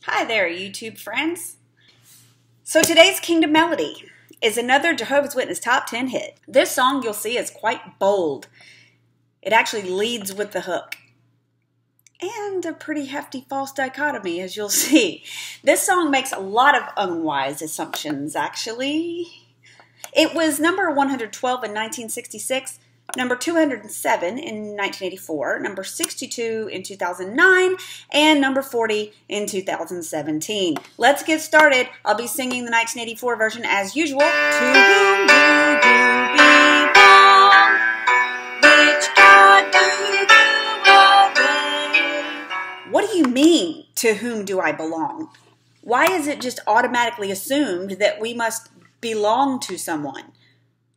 Hi there, YouTube friends. So today's Kingdom Melody is another Jehovah's Witness top 10 hit. This song you'll see is quite bold. It actually leads with the hook. And a pretty hefty false dichotomy, as you'll see. This song makes a lot of unwise assumptions, actually. It was number 112 in 1966, number 207 in 1984, number 62 in 2009, and number 40 in 2017. Let's get started. I'll be singing the 1984 version as usual. To whom do you belong? Which God do you obey? What do you mean, to whom do I belong? Why is it just automatically assumed that we must belong to someone?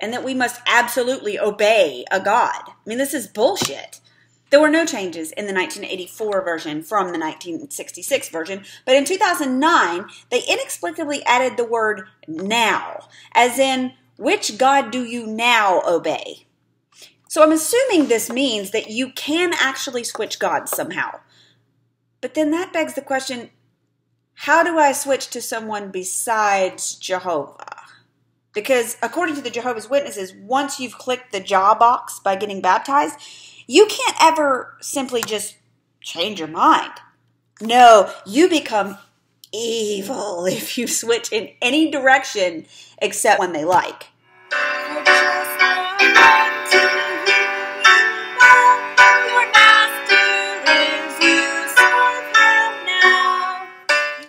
And that we must absolutely obey a God? I mean, this is bullshit. There were no changes in the 1984 version from the 1966 version, but in 2009, they inexplicably added the word now, as in, which God do you now obey? So I'm assuming this means that you can actually switch gods somehow. But then that begs the question, how do I switch to someone besides Jehovah? Because according to the Jehovah's Witnesses, once you've clicked the jaw box by getting baptized, you can't ever simply just change your mind. No, you become evil if you switch in any direction except when they like.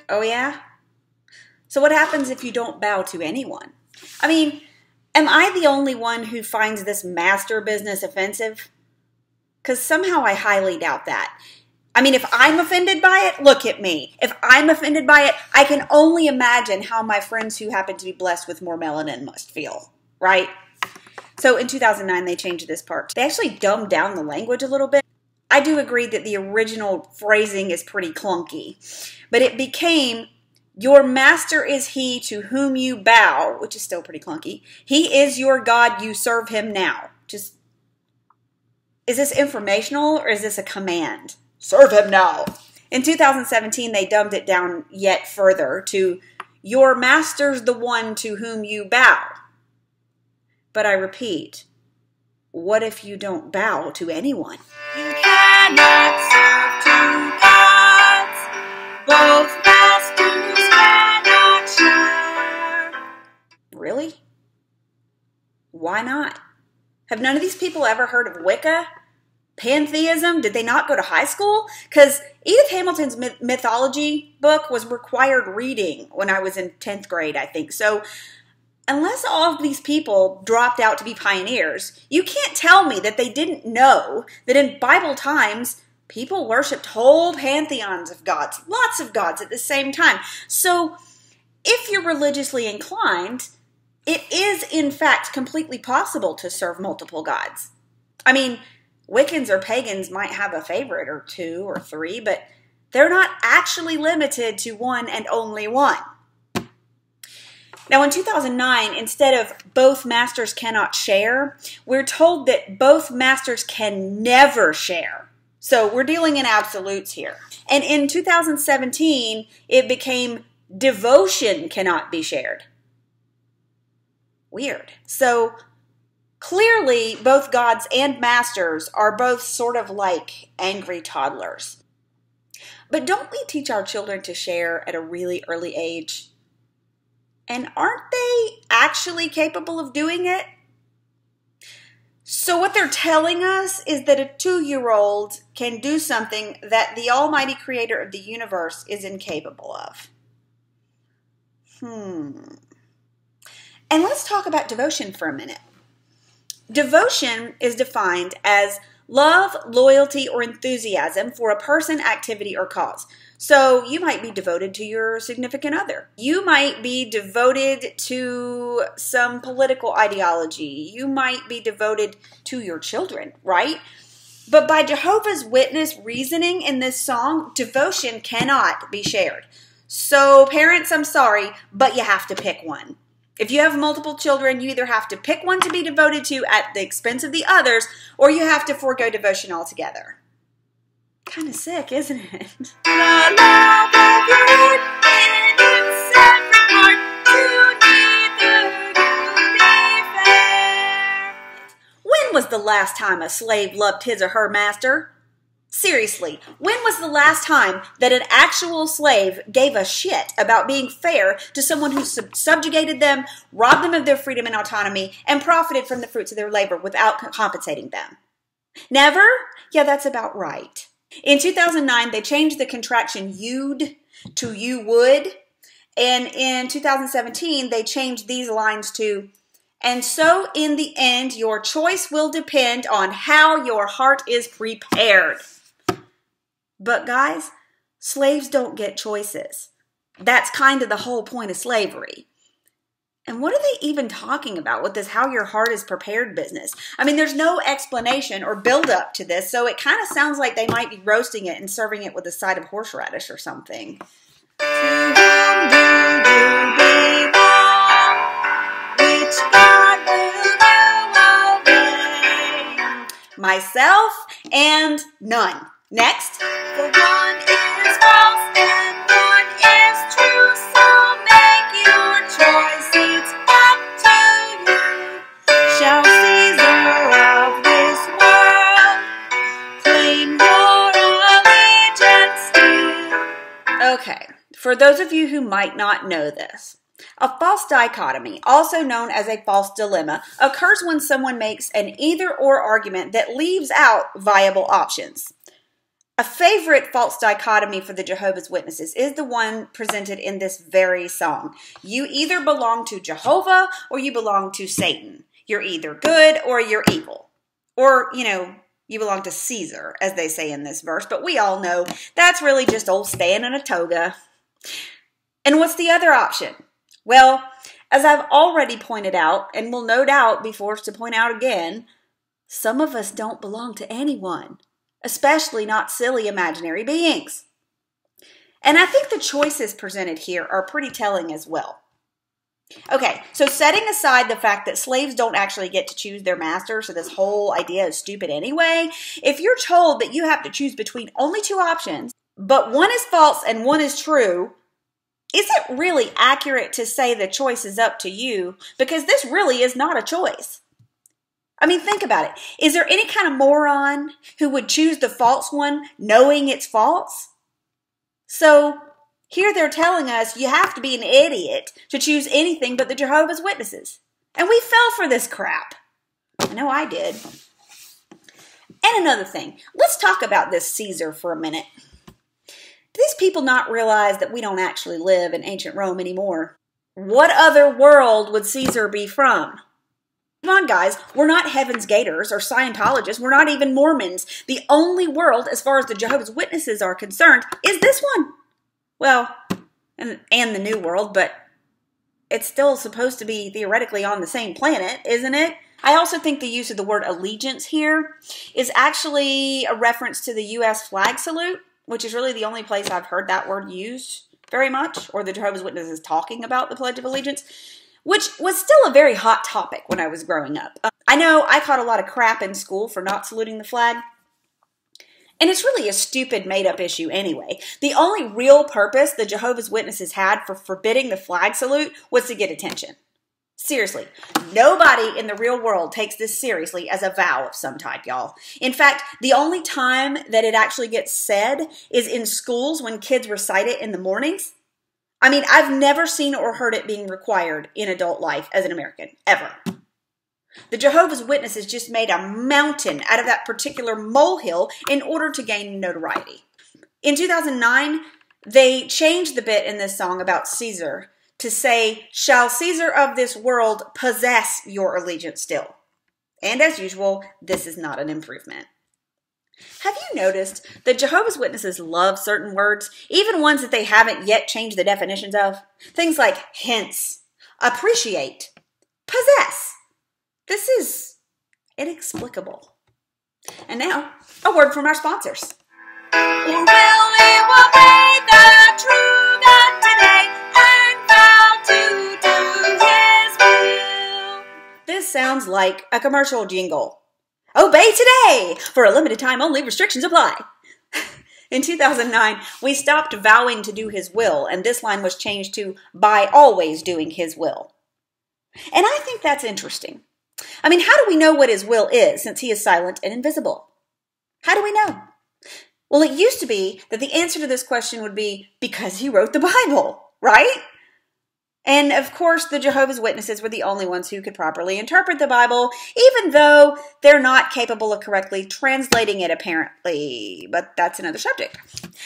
Oh yeah? So what happens if you don't bow to anyone? I mean, am I the only one who finds this master business offensive? Because somehow I highly doubt that. I mean, if I'm offended by it, look at me. If I'm offended by it, I can only imagine how my friends who happen to be blessed with more melanin must feel, right? So in 2009, they changed this part. They actually dumbed down the language a little bit. I do agree that the original phrasing is pretty clunky, but it became, your master is he to whom you bow, which is still pretty clunky. He is your God, you serve him now. Just, is this informational or is this a command? Serve him now. In 2017, they dumbed it down yet further to, your master's the one to whom you bow. But I repeat, what if you don't bow to anyone? You cannot serve two gods, both masters cannot share. Really? Why not? Have none of these people ever heard of Wicca? Pantheism? Did they not go to high school? Because Edith Hamilton's mythology book was required reading when I was in 10th grade, I think. So unless all of these people dropped out to be pioneers, you can't tell me that they didn't know that in Bible times, people worshipped whole pantheons of gods, lots of gods at the same time. So if you're religiously inclined, it is in fact completely possible to serve multiple gods. I mean, Wiccans or pagans might have a favorite or two or three, but they're not actually limited to one and only one. Now in 2009, instead of both masters cannot share, we're told that both masters can never share. So we're dealing in absolutes here. And in 2017, it became devotion cannot be shared. Weird. So clearly, both gods and masters are both sort of like angry toddlers. But don't we teach our children to share at a really early age? And aren't they actually capable of doing it? So what they're telling us is that a 2-year-old can do something that the almighty creator of the universe is incapable of. And let's talk about devotion for a minute. Devotion is defined as love, loyalty, or enthusiasm for a person, activity, or cause. So you might be devoted to your significant other. You might be devoted to some political ideology. You might be devoted to your children, right? But by Jehovah's Witness reasoning in this song, devotion cannot be shared. So parents, I'm sorry, but you have to pick one. If you have multiple children, you either have to pick one to be devoted to at the expense of the others, or you have to forego devotion altogether. Kind of sick, isn't it? The love of your last time a slave loved his or her master? Seriously, when was the last time that an actual slave gave a shit about being fair to someone who subjugated them, robbed them of their freedom and autonomy, and profited from the fruits of their labor without compensating them? Never? Yeah, that's about right. In 2009, they changed the contraction you'd to you would. And in 2017, they changed these lines to, and so in the end, your choice will depend on how your heart is prepared. But guys, slaves don't get choices. That's kind of the whole point of slavery. And what are they even talking about with this how your heart is prepared business? I mean, there's no explanation or build up to this, so it kind of sounds like they might be roasting it and serving it with a side of horseradish or something. To whom do you belong? Which God will you obey? Myself and none. Next. For one is false and one is true, so make your choice, it's up to you. Shall Caesar of this world claim your allegiance still? Okay, for those of you who might not know this, a false dichotomy, also known as a false dilemma, occurs when someone makes an either-or argument that leaves out viable options. A favorite false dichotomy for the Jehovah's Witnesses is the one presented in this very song. You either belong to Jehovah or you belong to Satan. You're either good or you're evil. Or, you belong to Caesar, as they say in this verse. But we all know that's really just old Stan in a toga. And what's the other option? Well, as I've already pointed out, and will no doubt be forced to point out again, some of us don't belong to anyone. Especially not silly imaginary beings. And I think the choices presented here are pretty telling as well. Okay, so setting aside the fact that slaves don't actually get to choose their master, so this whole idea is stupid anyway, if you're told that you have to choose between only two options, but one is false and one is true, is it really accurate to say the choice is up to you? Because this really is not a choice. I mean, think about it. Is there any kind of moron who would choose the false one knowing it's false? So here they're telling us you have to be an idiot to choose anything but the Jehovah's Witnesses. And we fell for this crap. I know I did. And another thing, let's talk about this Caesar for a minute. Do these people not realize that we don't actually live in ancient Rome anymore? What other world would Caesar be from? Come on, guys, we're not Heaven's Gators or Scientologists. We're not even Mormons. The only world, as far as the Jehovah's Witnesses are concerned, is this one. Well, and the New World, but it's still supposed to be theoretically on the same planet, isn't it? I also think the use of the word allegiance here is actually a reference to the U.S. flag salute, which is really the only place I've heard that word used very much, or the Jehovah's Witnesses talking about the Pledge of Allegiance, which was still a very hot topic when I was growing up. I know I caught a lot of crap in school for not saluting the flag, and it's really a stupid made-up issue anyway. The only real purpose the Jehovah's Witnesses had for forbidding the flag salute was to get attention. Seriously, nobody in the real world takes this seriously as a vow of some type, y'all. In fact, the only time that it actually gets said is in schools when kids recite it in the mornings. I mean, I've never seen or heard it being required in adult life as an American, ever. The Jehovah's Witnesses just made a mountain out of that particular molehill in order to gain notoriety. In 2009, they changed the bit in this song about Caesar to say, shall Caesar of this world possess your allegiance still? And as usual, this is not an improvement. Have you noticed that Jehovah's Witnesses love certain words, even ones that they haven't yet changed the definitions of? Things like hence, appreciate, possess. This is inexplicable. And now, a word from our sponsors. Or will we obey the true God today and vow to do His will? This sounds like a commercial jingle. Obey today! For a limited time only, restrictions apply. In 2009, we stopped vowing to do His will, and this line was changed to by always doing His will. And I think that's interesting. I mean, how do we know what his will is since he is silent and invisible? How do we know? Well, it used to be that the answer to this question would be because he wrote the Bible, right? And of course, the Jehovah's Witnesses were the only ones who could properly interpret the Bible, even though they're not capable of correctly translating it, apparently. But that's another subject.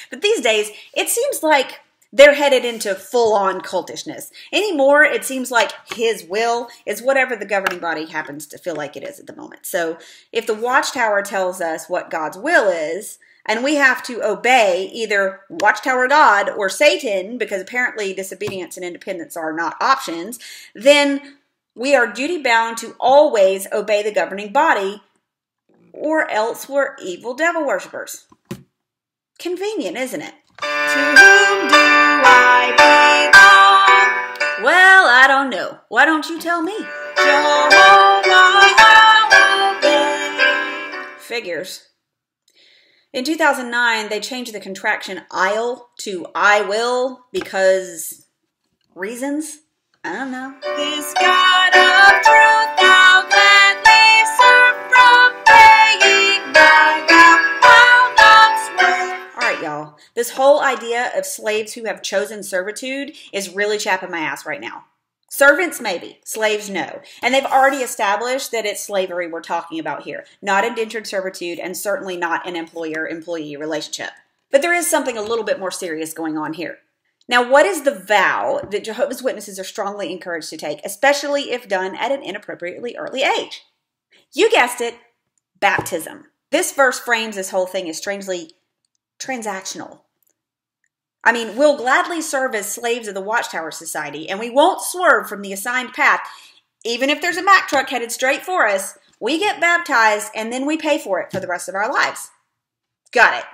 But these days, it seems like they're headed into full-on cultishness. Anymore, it seems like his will is whatever the governing body happens to feel like it is at the moment. So if the Watchtower tells us what God's will is, and we have to obey either Watchtower God or Satan, because apparently disobedience and independence are not options, then we are duty-bound to always obey the governing body, or else we're evil devil worshippers. Convenient, isn't it? To whom do I belong? Well, I don't know. Why don't you tell me? Jehovah, I will obey. Figures. In 2009, they changed the contraction "I'll" to "I will" because reasons? I don't know. This God of truth thou gladly serve from paying thy vow, I'll not swear. All right, y'all. This whole idea of slaves who have chosen servitude is really chapping my ass right now. Servants, maybe. Slaves, no. And they've already established that it's slavery we're talking about here, not indentured servitude, and certainly not an employer-employee relationship. But there is something a little bit more serious going on here. Now, what is the vow that Jehovah's Witnesses are strongly encouraged to take, especially if done at an inappropriately early age? You guessed it, baptism. This verse frames this whole thing as strangely transactional. I mean, we'll gladly serve as slaves of the Watchtower Society, and we won't swerve from the assigned path. Even if there's a Mack truck headed straight for us, we get baptized, and then we pay for it for the rest of our lives. Got it.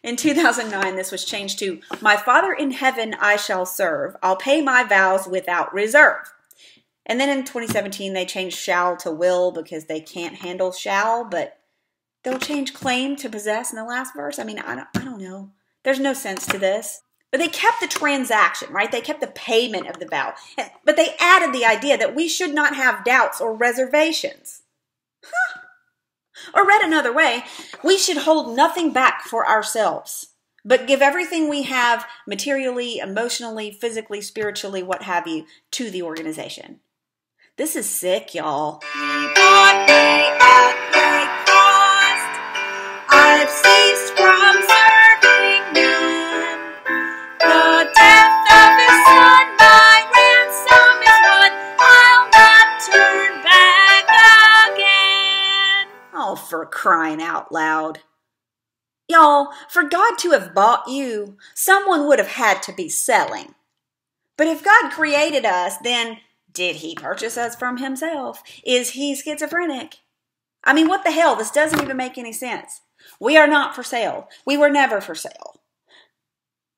In 2009, this was changed to, "My Father in heaven I shall serve. I'll pay my vows without reserve." And then in 2017, they changed "shall" to "will" because they can't handle "shall," but they'll change "claim" to "possess" in the last verse. I mean, I don't know. There's no sense to this. But they kept the transaction, right? They kept the payment of the vow. But they added the idea that we should not have doubts or reservations. Huh. Or read another way, we should hold nothing back for ourselves, but give everything we have materially, emotionally, physically, spiritually, what have you, to the organization. This is sick, y'all. He bought me at great cost. I've ceased from serving men. The death of his son, my ransom is what I'll not turn back again. Oh, for crying out loud. Y'all, for God to have bought you, someone would have had to be selling. But if God created us, then did he purchase us from himself? Is he schizophrenic? I mean, what the hell? This doesn't even make any sense. We are not for sale. We were never for sale.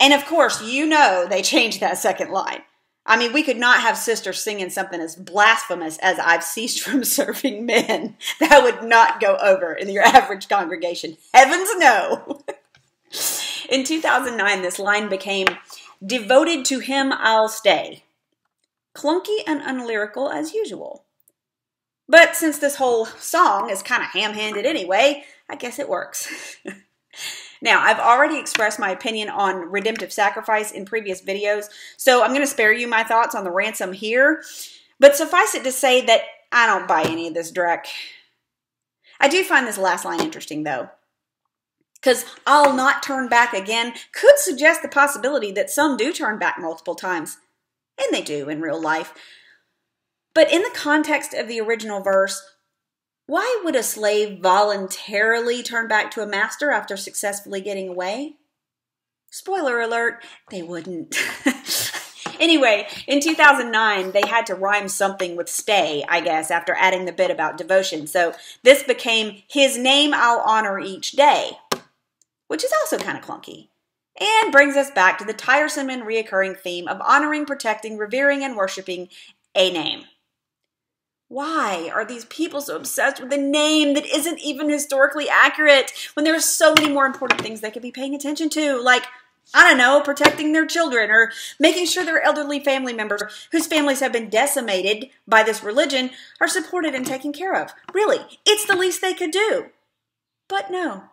And of course, you know they changed that second line. I mean, we could not have sisters singing something as blasphemous as "I've ceased from serving men." That would not go over in your average congregation. Heavens no. In 2009, this line became, "Devoted to him I'll stay." Clunky and unlyrical as usual. But since this whole song is kind of ham-handed anyway, I guess it works. Now, I've already expressed my opinion on redemptive sacrifice in previous videos, so I'm going to spare you my thoughts on the ransom here. But suffice it to say that I don't buy any of this dreck. I do find this last line interesting, though, because "I'll not turn back again" could suggest the possibility that some do turn back multiple times. And they do in real life. But in the context of the original verse, why would a slave voluntarily turn back to a master after successfully getting away? Spoiler alert, they wouldn't. Anyway, in 2009, they had to rhyme something with "stay," I guess, after adding the bit about devotion. So this became "His name I'll honor each day," which is also kind of clunky. And brings us back to the tiresome and reoccurring theme of honoring, protecting, revering, and worshiping a name. Why are these people so obsessed with a name that isn't even historically accurate when there are so many more important things they could be paying attention to, like I don't know, protecting their children or making sure their elderly family members whose families have been decimated by this religion are supported and taken care of. Really, it's the least they could do. But no.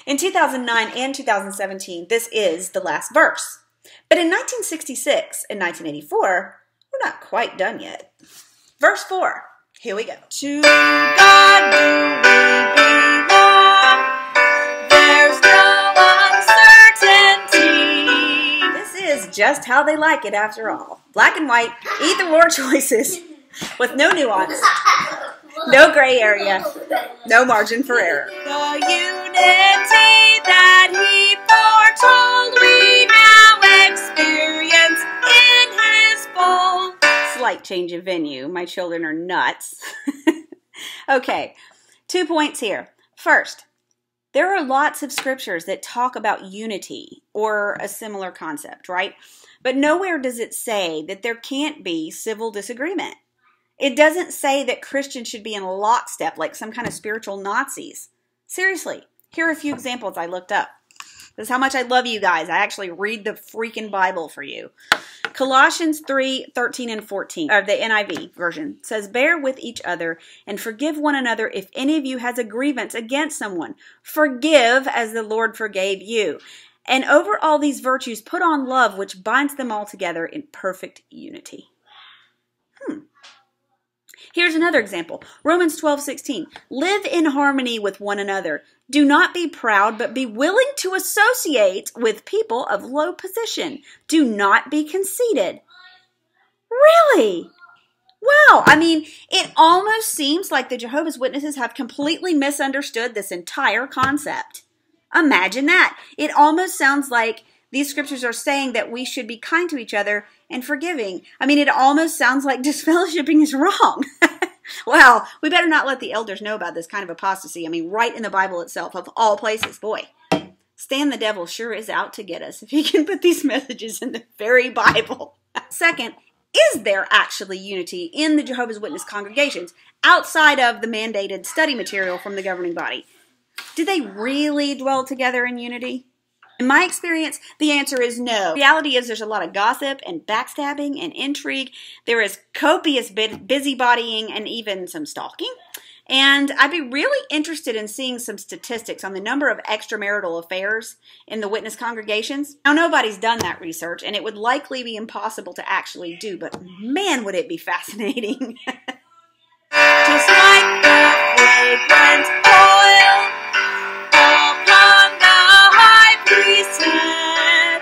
In 2009 and 2017, this is the last verse. But in 1966 and 1984, we're not quite done yet. Verse 4. Here we go. To God do we belong. There's no uncertainty. This is just how they like it after all. Black and white, either or choices with no nuance, no gray area, no margin for error. The unity that he foretold we now experience in his fold. Slight change of venue. My children are nuts. Okay, 2 points here. First, there are lots of scriptures that talk about unity or a similar concept, right? But nowhere does it say that there can't be civil disagreement. It doesn't say that Christians should be in lockstep like some kind of spiritual Nazis. Seriously, here are a few examples I looked up. This is how much I love you guys. I actually read the freaking Bible for you. Colossians 3:13 and 14, or the NIV version, says, bear with each other and forgive one another if any of you has a grievance against someone. Forgive as the Lord forgave you. And over all these virtues, put on love, which binds them all together in perfect unity. Here's another example. Romans 12:16. Live in harmony with one another. Do not be proud, but be willing to associate with people of low position. Do not be conceited. Really? Wow. I mean, it almost seems like the Jehovah's Witnesses have completely misunderstood this entire concept. Imagine that. It almost sounds like these scriptures are saying that we should be kind to each other and forgiving. I mean, it almost sounds like disfellowshipping is wrong. Well, we better not let the elders know about this kind of apostasy. I mean, right in the Bible itself, of all places. Boy, Stan the devil sure is out to get us if he can put these messages in the very Bible. Second, is there actually unity in the Jehovah's Witness congregations outside of the mandated study material from the governing body? Do they really dwell together in unity? In my experience, the answer is no. The reality is there's a lot of gossip and backstabbing and intrigue. There is copious busybodying and even some stalking. And I'd be really interested in seeing some statistics on the number of extramarital affairs in the witness congregations. Now, nobody's done that research, and it would likely be impossible to actually do, but man, would it be fascinating. Just like the fragrant oil upon the high priest's head,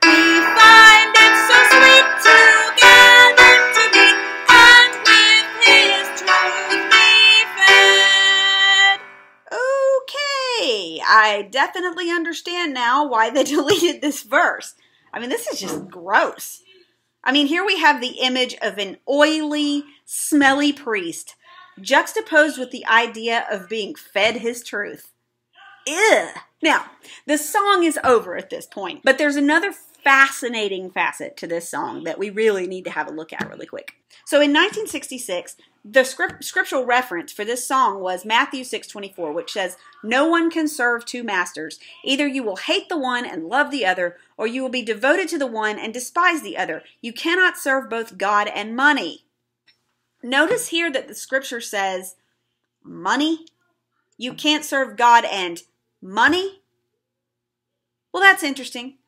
we find it so sweet to gather to meet and with his truth be fed. Okay, I definitely understand now why they deleted this verse. I mean, this is just gross. I mean, here we have the image of an oily, smelly priest juxtaposed with the idea of being fed his truth. Ew. Now, the song is over at this point, but there's another fascinating facet to this song that we really need to have a look at really quick. So in 1966, the scriptural reference for this song was Matthew 6:24, which says, no one can serve two masters. Either you will hate the one and love the other, or you will be devoted to the one and despise the other. You cannot serve both God and money. Notice here that the scripture says money. You can't serve God and money. Well, that's interesting.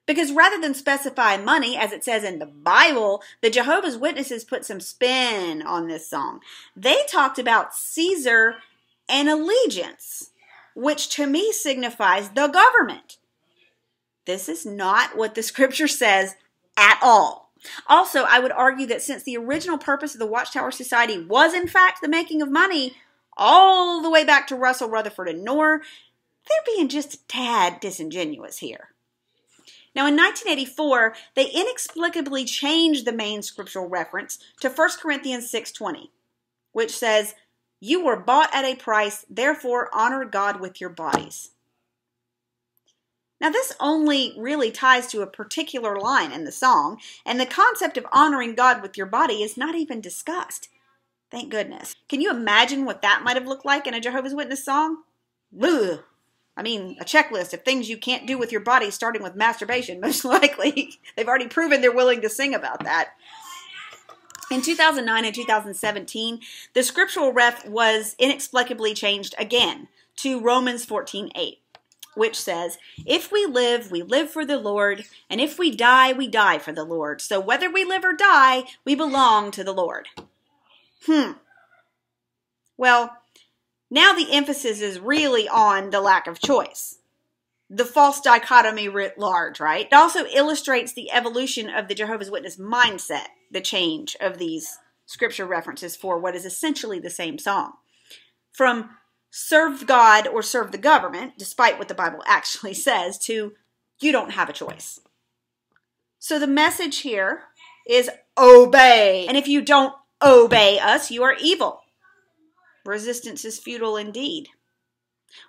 Because rather than specify money, as it says in the Bible, the Jehovah's Witnesses put some spin on this song. They talked about Caesar and allegiance, which to me signifies the government. This is not what the scripture says at all. Also, I would argue that since the original purpose of the Watchtower Society was in fact the making of money, all the way back to Russell, Rutherford, and Knorr, they're being just a tad disingenuous here. Now, in 1984, they inexplicably changed the main scriptural reference to 1 Corinthians 6:20, which says, you were bought at a price, therefore honor God with your bodies. Now, this only really ties to a particular line in the song, and the concept of honoring God with your body is not even discussed. Thank goodness. Can you imagine what that might have looked like in a Jehovah's Witness song? Ugh. I mean, a checklist of things you can't do with your body, starting with masturbation, most likely. They've already proven they're willing to sing about that. In 2009 and 2017, the scriptural ref was inexplicably changed again to Romans 14:8, which says, if we live for the Lord, and if we die for the Lord. So whether we live or die, we belong to the Lord. Well, now the emphasis is really on the lack of choice. The false dichotomy writ large, right? It also illustrates the evolution of the Jehovah's Witness mindset, the change of these scripture references for what is essentially the same song. From serve God or serve the government, despite what the Bible actually says, to you don't have a choice. So the message here is obey. And if you don't obey us, you are evil. Resistance is futile indeed.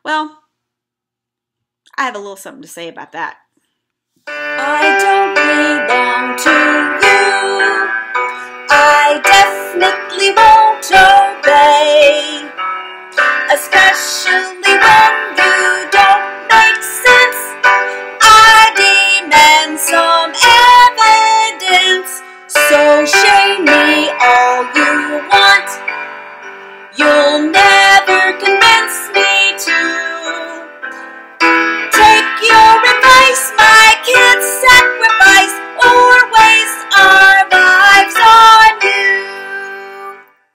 Well, I have a little something to say about that.